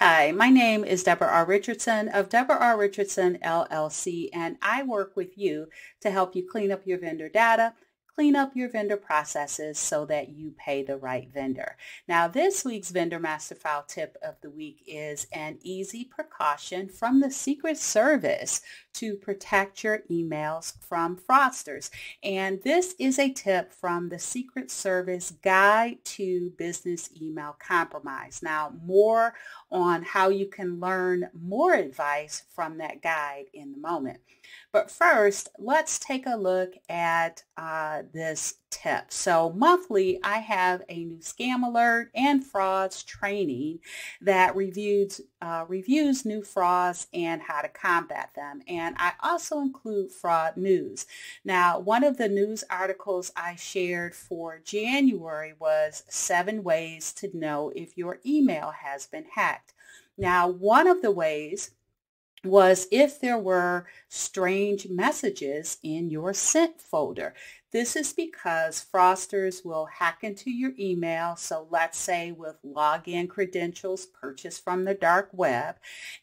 Hi, my name is Deborah R. Richardson of Deborah R. Richardson LLC, and I work with you to help you clean up your vendor data, clean up your vendor processes so that you pay the right vendor. Now, this week's Vendor Master File tip of the week is an easy precaution from the Secret Service to protect your emails from fraudsters. And this is a tip from the Secret Service Guide to Business Email Compromise. Now, more on how you can learn more advice from that guide in the moment. But first, let's take a look at this tip. So monthly, I have a new scam alert and frauds training that reviews new frauds and how to combat them. And I also include fraud news. Now, one of the news articles I shared for January was 7 ways to know if your email has been hacked. Now, one of the ways was if there were strange messages in your sent folder. This is because fraudsters will hack into your email, so let's say with login credentials purchased from the dark web,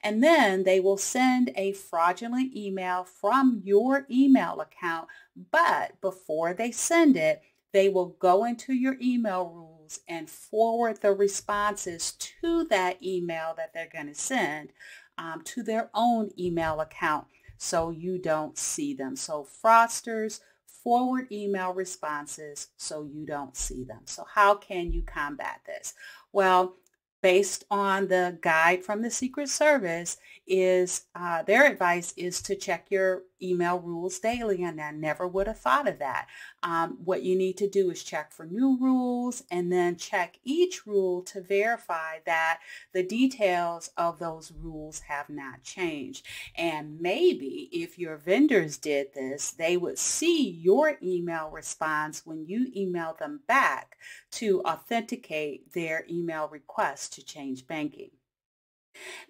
and then they will send a fraudulent email from your email account, but before they send it, they will go into your email rules and forward the responses to that email that they're going to send to their own email account so you don't see them. So fraudsters forward email responses so you don't see them. So how can you combat this? Well, based on the guide from the Secret Service, is their advice is to check your email rules daily, and I never would have thought of that. What you need to do is check for new rules and then check each rule to verify that the details of those rules have not changed. And maybe if your vendors did this, they would see your email response when you email them back to authenticate their email request to change banking.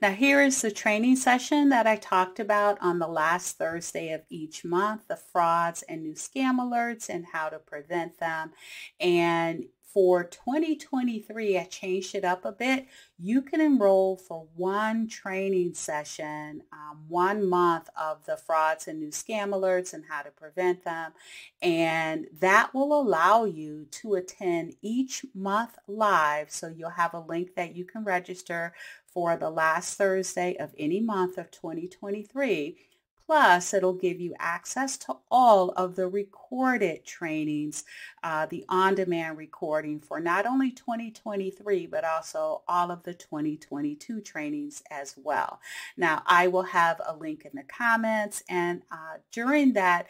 Now here is the training session that I talked about on the last Thursday of each month, the frauds and new scam alerts and how to prevent them. And for 2023, I changed it up a bit. You can enroll for one training session, 1 month of the frauds and new scam alerts and how to prevent them. And that will allow you to attend each month live. So you'll have a link that you can register for the last Thursday of any month of 2023. Plus, it'll give you access to all of the recorded trainings, the on-demand recording for not only 2023, but also all of the 2022 trainings as well. Now, I will have a link in the comments, and during that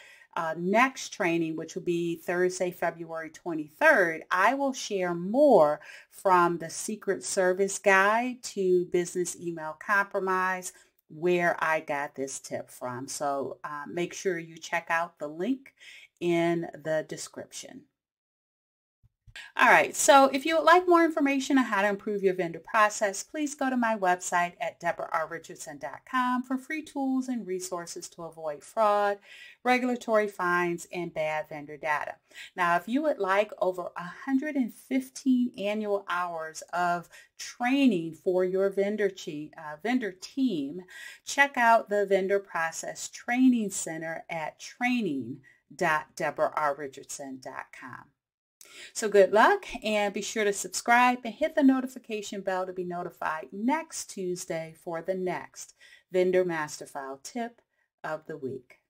next training, which will be Thursday, February 23rd, I will share more from the Secret Service Guide to Business Email Compromise, where I got this tip from. So make sure you check out the link in the description. All right, so if you would like more information on how to improve your vendor process, please go to my website at deborahrrichardson.com for free tools and resources to avoid fraud, regulatory fines, and bad vendor data. Now, if you would like over 115 annual hours of training for your vendor team, check out the Vendor Process Training Center at training.deborahrrichardson.com. So good luck, and be sure to subscribe and hit the notification bell to be notified next Tuesday for the next Vendor Master File tip of the week.